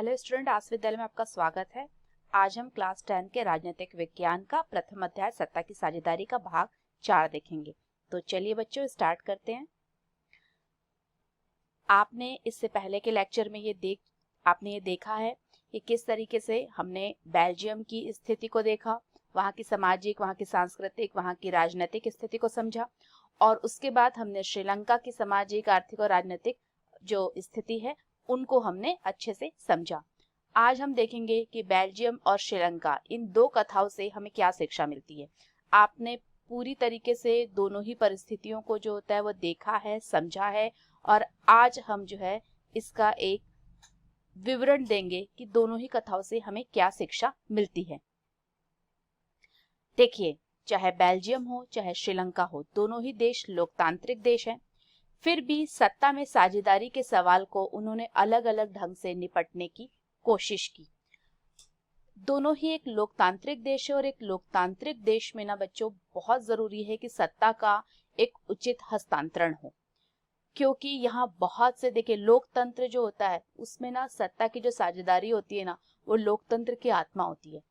Hello student, आज विद्यालय में आपका स्वागत है। आज हम क्लास 10 के राजनीतिक विज्ञान का प्रथम अध्याय सत्ता की साझेदारी का भाग 4 देखेंगे। तो चलिए बच्चों स्टार्ट करते हैं। आपने इससे पहले के लेक्चर में आपने ये देखा है कि किस तरीके से हमने बेल्जियम की स्थिति को देखा, वहाँ की सामाजिक, वहाँ की सांस्कृतिक, वहाँ की राजनीतिक स्थिति को समझा, और उसके बाद हमने श्रीलंका की सामाजिक, आर्थिक और राजनीतिक जो स्थिति है उनको हमने अच्छे से समझा। आज हम देखेंगे कि बेल्जियम और श्रीलंका, इन दो कथाओं से हमें क्या शिक्षा मिलती है। आपने पूरी तरीके से दोनों ही परिस्थितियों को जो होता है वो देखा है, समझा है, और आज हम जो है इसका एक विवरण देंगे कि दोनों ही कथाओं से हमें क्या शिक्षा मिलती है। देखिए, चाहे बेल्जियम हो चाहे श्रीलंका हो, दोनों ही देश लोकतांत्रिक देश हैं। फिर भी सत्ता में साझेदारी के सवाल को उन्होंने अलग अलग ढंग से निपटने की कोशिश की। दोनों ही एक लोकतांत्रिक देश है, और एक लोकतांत्रिक देश में ना बच्चों बहुत जरूरी है कि सत्ता का एक उचित हस्तांतरण हो, क्योंकि यहाँ बहुत से, देखिए, लोकतंत्र जो होता है उसमें ना सत्ता की जो साझेदारी होती है ना, वो लोकतंत्र की आत्मा होती है।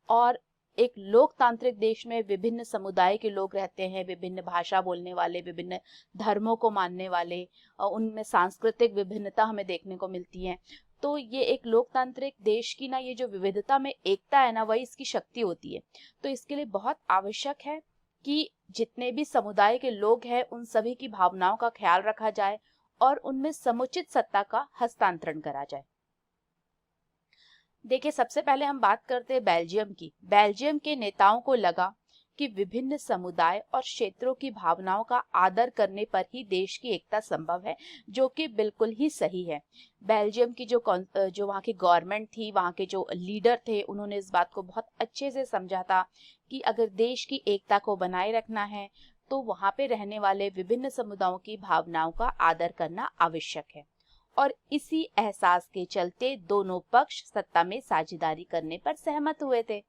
और एक लोकतांत्रिक देश में विभिन्न समुदाय के लोग रहते हैं, विभिन्न भाषा बोलने वाले, विभिन्न धर्मों को मानने वाले, और उनमें सांस्कृतिक विभिन्नता हमें देखने को मिलती है। तो ये एक लोकतांत्रिक देश की ना ये जो विविधता में एकता है ना, वही इसकी शक्ति होती है। तो इसके लिए बहुत आवश्यक है कि जितने भी समुदाय के लोग हैं उन सभी की भावनाओं का ख्याल रखा जाए और उनमें समुचित सत्ता का हस्तांतरण करा जाए। देखिए, सबसे पहले हम बात करते हैं बेल्जियम की। बेल्जियम के नेताओं को लगा कि विभिन्न समुदाय और क्षेत्रों की भावनाओं का आदर करने पर ही देश की एकता संभव है, जो कि बिल्कुल ही सही है। बेल्जियम की जो वहाँ की गवर्नमेंट थी, वहाँ के जो लीडर थे, उन्होंने इस बात को बहुत अच्छे से समझा था कि अगर देश की एकता को बनाए रखना है तो वहाँ पे रहने वाले विभिन्न समुदायों की भावनाओं का आदर करना आवश्यक है। और इसी एहसास के चलते दोनों पक्ष सत्ता में साझेदारी करने पर सहमत हुए थे।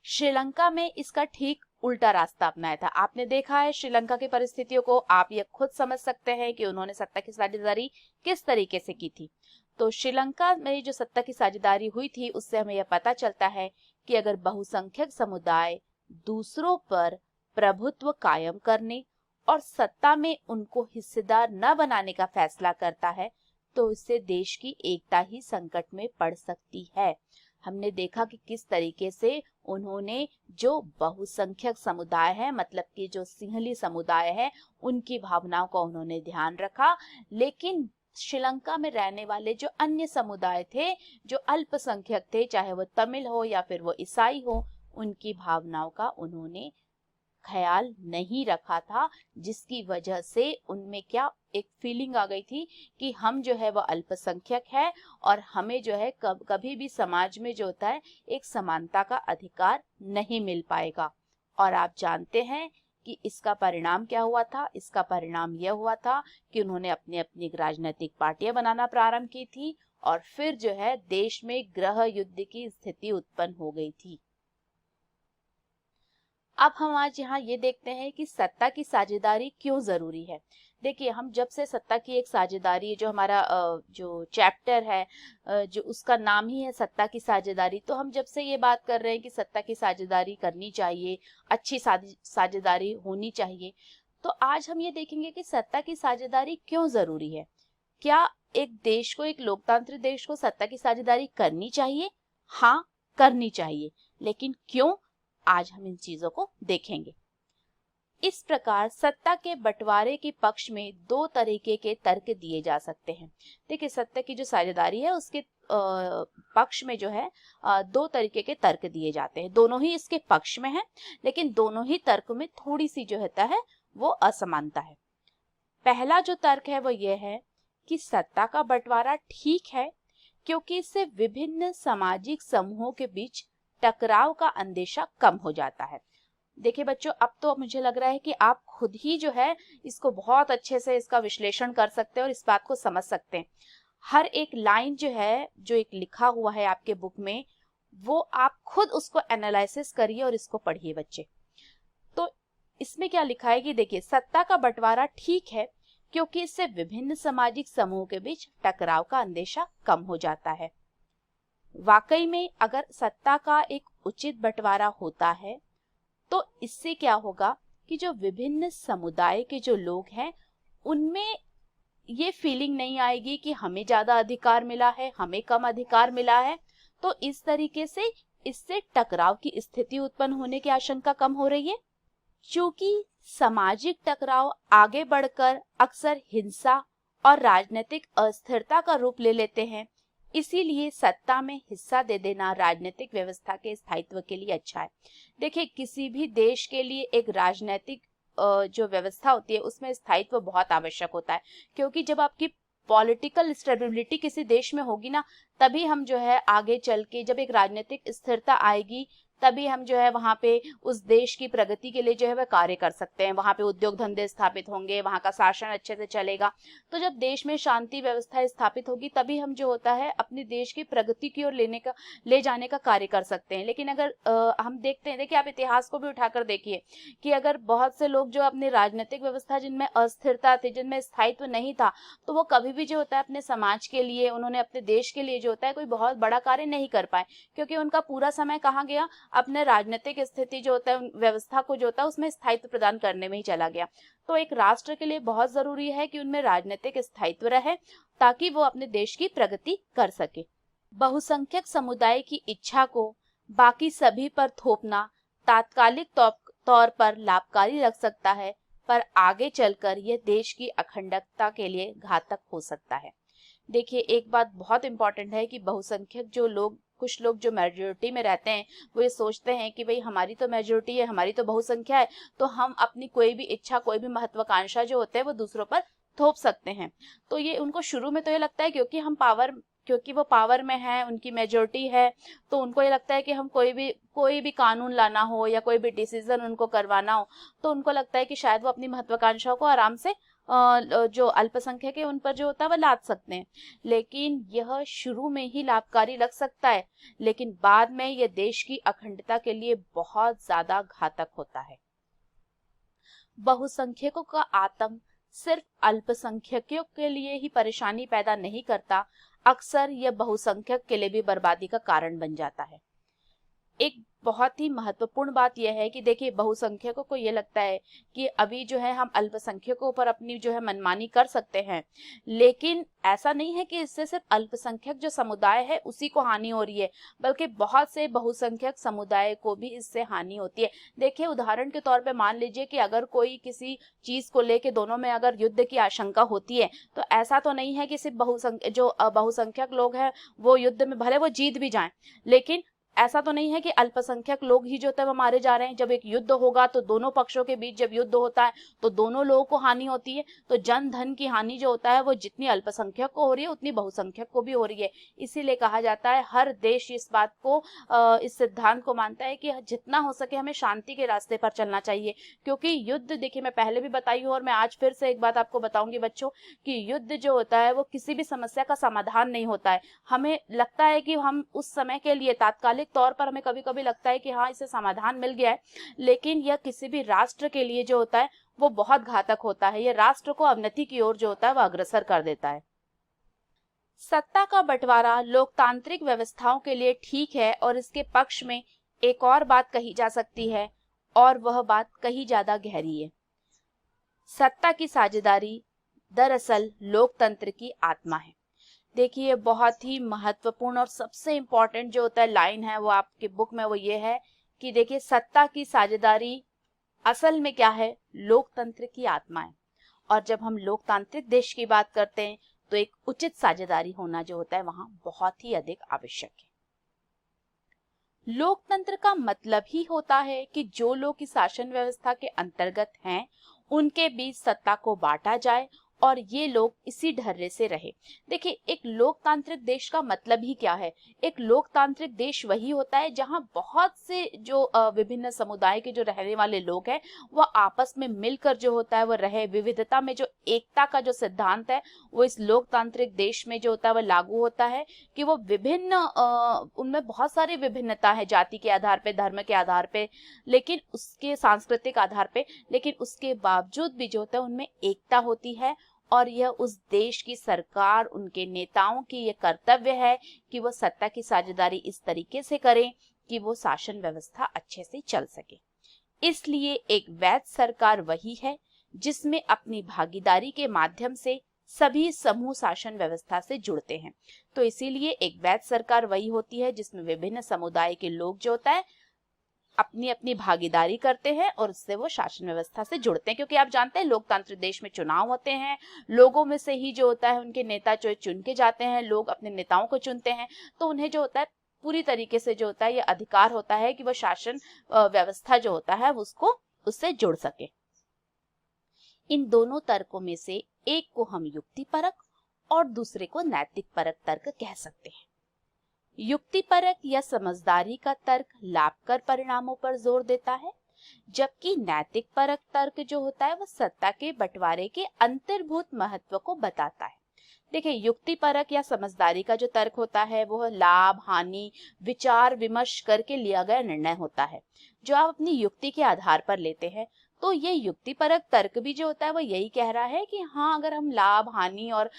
श्रीलंका में इसका ठीक उल्टा रास्ता अपनाया था। आपने देखा है श्रीलंका की परिस्थितियों को, आप ये खुद समझ सकते हैं कि उन्होंने सत्ता की साझेदारी किस तरीके से की थी। तो श्रीलंका में जो सत्ता की साझेदारी हुई थी उससे हमें यह पता चलता है कि अगर बहुसंख्यक समुदाय दूसरों पर प्रभुत्व कायम करने और सत्ता में उनको हिस्सेदार न बनाने का फैसला करता है तो इससे देश की एकता ही संकट में पड़ सकती है। हमने देखा कि किस तरीके से उन्होंने जो बहुसंख्यक समुदाय है, मतलब कि जो सिंहली समुदाय है, उनकी भावनाओं का उन्होंने ध्यान रखा, लेकिन श्रीलंका में रहने वाले जो अन्य समुदाय थे, जो अल्पसंख्यक थे, चाहे वो तमिल हो या फिर वो ईसाई हो, उनकी भावनाओं का उन्होंने ख्याल नहीं रखा था, जिसकी वजह से उनमें क्या एक फीलिंग आ गई थी कि हम जो है वो अल्पसंख्यक है और हमें जो है कभी भी समाज में जो होता है एक समानता का अधिकार नहीं मिल पाएगा। और आप जानते हैं कि इसका परिणाम क्या हुआ था। इसका परिणाम यह हुआ था कि उन्होंने अपनी अपनी राजनीतिक पार्टियां बनाना प्रारंभ की थी और फिर जो है देश में गृह युद्ध की स्थिति उत्पन्न हो गई थी। अब हम आज यहाँ ये देखते हैं कि सत्ता की साझेदारी क्यों जरूरी है। देखिए, हम जब से सत्ता की एक साझेदारी, जो हमारा जो चैप्टर है, जो उसका नाम ही है सत्ता की साझेदारी, तो हम जब से ये बात कर रहे हैं कि सत्ता की साझेदारी करनी चाहिए, अच्छी साझेदारी होनी चाहिए, तो आज हम ये देखेंगे कि सत्ता की साझेदारी क्यों जरूरी है। क्या एक देश को, एक लोकतांत्रिक देश को सत्ता की साझेदारी करनी चाहिए? हाँ, करनी चाहिए, लेकिन क्यों? आज हम इन चीजों को देखेंगे। इस प्रकार सत्ता के बंटवारे के पक्ष में दो तरीके के तर्क दिए जा सकते हैं। देखिए, सत्ता की जो साझेदारी है उसके पक्ष में जो है दो तरीके के तर्क दिए जाते हैं। दोनों ही इसके पक्ष में है, लेकिन दोनों ही तर्क में थोड़ी सी जो होता है वो असमानता है। पहला जो तर्क है वो ये है कि सत्ता का बंटवारा ठीक है, क्योंकि इससे विभिन्न सामाजिक समूहों के बीच टकराव का अंदेशा कम हो जाता है। देखिए बच्चों, अब तो मुझे लग रहा है कि आप खुद ही जो है इसको बहुत अच्छे से इसका विश्लेषण कर सकते हैं और इस बात को समझ सकते हैं। हर एक लाइन जो है, जो एक लिखा हुआ है आपके बुक में, वो आप खुद उसको एनालिसिस करिए और इसको पढ़िए बच्चे। तो इसमें क्या लिखा है कि देखिए, सत्ता का बंटवारा ठीक है क्योंकि इससे विभिन्न सामाजिक समूहों के बीच टकराव का अंदेशा कम हो जाता है। वाकई में अगर सत्ता का एक उचित बंटवारा होता है तो इससे क्या होगा कि जो विभिन्न समुदाय के जो लोग हैं उनमें ये फीलिंग नहीं आएगी कि हमें ज्यादा अधिकार मिला है, हमें कम अधिकार मिला है। तो इस तरीके से इससे टकराव की स्थिति उत्पन्न होने की आशंका कम हो रही है। चूंकि सामाजिक टकराव आगे बढ़कर अक्सर हिंसा और राजनीतिक अस्थिरता का रूप ले लेते हैं, इसीलिए सत्ता में हिस्सा दे देना राजनीतिक व्यवस्था के स्थायित्व के लिए अच्छा है। देखिए, किसी भी देश के लिए एक राजनीतिक जो व्यवस्था होती है उसमें स्थायित्व बहुत आवश्यक होता है, क्योंकि जब आपकी पॉलिटिकल स्टेबिलिटी किसी देश में होगी ना, तभी हम जो है आगे चल के जब एक राजनीतिक स्थिरता आएगी तभी हम जो है वहां पे उस देश की प्रगति के लिए जो है वह कार्य कर सकते हैं। वहां पे उद्योग धंधे स्थापित होंगे, वहां का शासन अच्छे से चलेगा। तो जब देश में शांति व्यवस्था स्थापित होगी तभी हम जो होता है अपने देश की प्रगति की ओर ले जाने का कार्य कर सकते हैं। लेकिन अगर हम देखते हैं, देखिए आप इतिहास को भी उठाकर देखिए कि अगर बहुत से लोग जो अपनी राजनीतिक व्यवस्था जिनमें अस्थिरता थी, जिनमें स्थायित्व नहीं था, तो वो कभी भी जो होता है अपने समाज के लिए, उन्होंने अपने देश के लिए जो होता है कोई बहुत बड़ा कार्य नहीं कर पाए, क्योंकि उनका पूरा समय कहाँ गया, अपने राजनीतिक स्थिति जो होता है व्यवस्था को जो होता है उसमें स्थायित्व प्रदान करने में ही चला गया। तो एक राष्ट्र के लिए बहुत जरूरी है कि उनमें राजनीतिक स्थायित्व रहे ताकि वो अपने देश की प्रगति कर सके। बहुसंख्यक समुदाय की इच्छा को बाकी सभी पर थोपना तात्कालिक तौर पर लाभकारी लग सकता है, पर आगे चलकर यह देश की अखंडता के लिए घातक हो सकता है। देखिए, एक बात बहुत इंपॉर्टेंट है कि बहुसंख्यक जो लोग, कुछ लोग जो मेजोरिटी में रहते हैं, वो ये सोचते हैं कि भाई हमारी तो मेजोरिटी है, हमारी तो बहुसंख्या है, तो हम अपनी कोई भी इच्छा, कोई भी महत्वाकांक्षा जो होते हैं वो दूसरों पर थोप सकते हैं। तो ये उनको शुरू में तो ये लगता है क्योंकि वो पावर में है, उनकी मेजोरिटी है, तो उनको ये लगता है कि हम कोई भी कानून लाना हो या कोई भी डिसीजन उनको करवाना हो, तो उनको लगता है कि शायद वो अपनी महत्वाकांक्षाओं को आराम से जो अल्पसंख्यक है उन पर जो होता है वह लाद सकते हैं। लेकिन यह शुरू में ही लाभकारी लग सकता है, लेकिन बाद में यह देश की अखंडता के लिए बहुत ज्यादा घातक होता है। बहुसंख्यकों का आतंक सिर्फ अल्पसंख्यकों के लिए ही परेशानी पैदा नहीं करता, अक्सर यह बहुसंख्यक के लिए भी बर्बादी का कारण बन जाता है। एक बहुत ही महत्वपूर्ण बात यह है कि देखिए, बहुसंख्यकों को ये लगता है कि अभी जो है हम अल्पसंख्यकों पर अपनी जो है मनमानी कर सकते हैं, लेकिन ऐसा नहीं है कि इससे सिर्फ अल्पसंख्यक जो समुदाय है उसी को हानि हो रही है, बल्कि बहुत से बहुसंख्यक समुदाय को भी इससे हानि होती है। देखिए, उदाहरण के तौर पे मान लीजिए कि अगर कोई किसी चीज को लेके दोनों में अगर युद्ध की आशंका होती है, तो ऐसा तो नहीं है कि सिर्फ बहुसंख्यक लोग हैं वो युद्ध में भले वो जीत भी जाएं, लेकिन ऐसा तो नहीं है कि अल्पसंख्यक लोग ही जो होता है वो मारे जा रहे हैं। जब एक युद्ध होगा तो दोनों पक्षों के बीच जब युद्ध होता है तो दोनों लोगों को हानि होती है। तो जन धन की हानि जो होता है वो जितनी अल्पसंख्यक को हो रही है उतनी बहुसंख्यक को भी हो रही है। इसीलिए कहा जाता है, हर देश इस बात को, इस सिद्धांत को मानता है कि जितना हो सके हमें शांति के रास्ते पर चलना चाहिए। क्योंकि युद्ध, देखिए मैं पहले भी बताई हूँ और मैं आज फिर से एक बात आपको बताऊंगी बच्चों, कि युद्ध जो होता है वो किसी भी समस्या का समाधान नहीं होता है। हमें लगता है कि हम उस समय के लिए तात्कालिक तौर पर हमें कभी कभी लगता है कि हाँ इसे समाधान मिल गया है, लेकिन यह किसी भी राष्ट्र के लिए जो होता है वो बहुत घातक होता है। यह राष्ट्र को अवनति की ओर जो होता है वो अग्रसर कर देता है। सत्ता का बंटवारा लोकतांत्रिक व्यवस्थाओं के लिए ठीक है, और इसके पक्ष में एक और बात कही जा सकती है, और वह बात कहीं ज्यादा गहरी है। सत्ता की साझेदारी दरअसल लोकतंत्र की आत्मा है। देखिए, बहुत ही महत्वपूर्ण और सबसे इम्पोर्टेंट जो होता है लाइन है वो आपके बुक में, वो ये है कि देखिए, सत्ता की साझेदारी असल में क्या है, लोकतंत्र की आत्मा है। और जब हम लोकतांत्रिक देश की बात करते हैं तो एक उचित साझेदारी होना जो होता है वहां बहुत ही अधिक आवश्यक है। लोकतंत्र का मतलब ही होता है कि जो लोग इस शासन व्यवस्था के अंतर्गत हैं उनके बीच सत्ता को बांटा जाए और ये लोग इसी ढर्रे से रहे। देखिए, एक लोकतांत्रिक देश का मतलब ही क्या है? एक लोकतांत्रिक देश वही होता है जहां बहुत से जो विभिन्न समुदाय के जो रहने वाले लोग हैं वह आपस में मिलकर जो होता है वह रहे। विविधता में जो एकता का जो सिद्धांत है वो इस लोकतांत्रिक देश में जो होता है वह लागू होता है कि वो विभिन्न उनमें बहुत सारी विभिन्नता है, जाति के आधार पे, धर्म के आधार पे, लेकिन उसके सांस्कृतिक आधार पे, लेकिन उसके बावजूद भी जो होता है उनमें एकता होती है और यह उस देश की सरकार, उनके नेताओं की ये कर्तव्य है कि वो सत्ता की साझेदारी इस तरीके से करें कि वो शासन व्यवस्था अच्छे से चल सके। इसलिए एक वैध सरकार वही है जिसमें अपनी भागीदारी के माध्यम से सभी समूह शासन व्यवस्था से जुड़ते हैं। तो इसीलिए एक वैध सरकार वही होती है जिसमें विभिन्न समुदाय के लोग जो होता है अपनी अपनी भागीदारी करते हैं और उससे वो शासन व्यवस्था से जुड़ते हैं, क्योंकि आप जानते हैं लोकतांत्रिक देश में चुनाव होते हैं, लोगों में से ही जो होता है उनके नेता जो चुन के जाते हैं, लोग अपने नेताओं को चुनते हैं, तो उन्हें जो होता है पूरी तरीके से जो होता है ये अधिकार होता है कि वो शासन व्यवस्था जो होता है उसको उससे जुड़ सके। इन दोनों तर्कों में से एक को हम युक्तिपरक और दूसरे को नैतिक परक तर्क कह सकते हैं। युक्तिपरक या समझदारी का तर्क लाभकर परिणामों पर जोर देता है, जबकि नैतिक परक तर्क जो होता है वह सत्ता के बंटवारे के अंतर्भूत महत्व को बताता है। देखिए, युक्तिपरक या समझदारी का जो तर्क होता है वह लाभ हानि विचार विमर्श करके लिया गया निर्णय होता है, जो आप अपनी युक्ति के आधार पर लेते हैं। तो ये युक्तिपरक तर्क भी जो होता है वो यही कह रहा है कि हाँ, अगर हम लाभ हानि और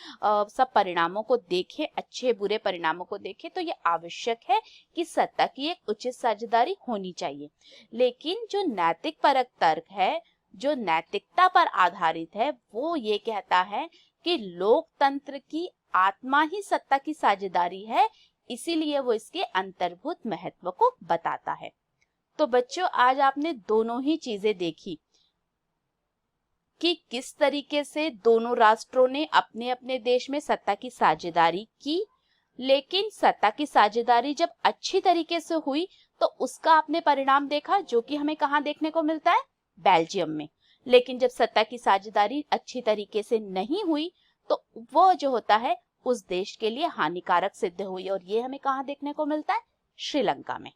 सब परिणामों को देखें, अच्छे बुरे परिणामों को देखें, तो ये आवश्यक है कि सत्ता की एक उचित साझेदारी होनी चाहिए। लेकिन जो नैतिक परक तर्क है, जो नैतिकता पर आधारित है, वो ये कहता है कि लोकतंत्र की आत्मा ही सत्ता की साझेदारी है, इसीलिए वो इसके अंतर्भूत महत्व को बताता है। तो बच्चों, आज आपने दोनों ही चीजें देखी कि किस तरीके से दोनों राष्ट्रों ने अपने अपने देश में सत्ता की साझेदारी की, लेकिन सत्ता की साझेदारी जब अच्छी तरीके से हुई तो उसका आपने परिणाम देखा, जो कि हमें कहाँ देखने को मिलता है, बेल्जियम में। लेकिन जब सत्ता की साझेदारी अच्छी तरीके से नहीं हुई तो वो जो होता है उस देश के लिए हानिकारक सिद्ध हुई, और ये हमें कहाँ देखने को मिलता है, श्रीलंका में।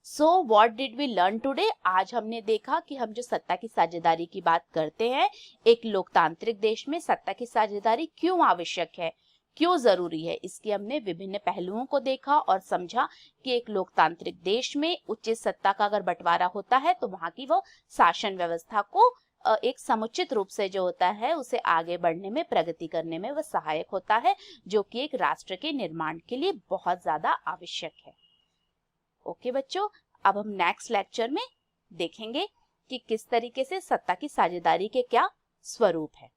So what did we learn today? आज हमने देखा कि हम जो सत्ता की साझेदारी की बात करते हैं, एक लोकतांत्रिक देश में सत्ता की साझेदारी क्यों आवश्यक है, क्यों जरूरी है। इसके हमने विभिन्न पहलुओं को देखा और समझा कि एक लोकतांत्रिक देश में उचित सत्ता का अगर बंटवारा होता है तो वहां की वो शासन व्यवस्था को एक समुचित रूप से जो होता है उसे आगे बढ़ने में, प्रगति करने में वह सहायक होता है, जो कि एक राष्ट्र के निर्माण के लिए बहुत ज्यादा आवश्यक है। ओके बच्चों, अब हम नेक्स्ट लेक्चर में देखेंगे कि किस तरीके से सत्ता की साझेदारी के क्या स्वरूप है।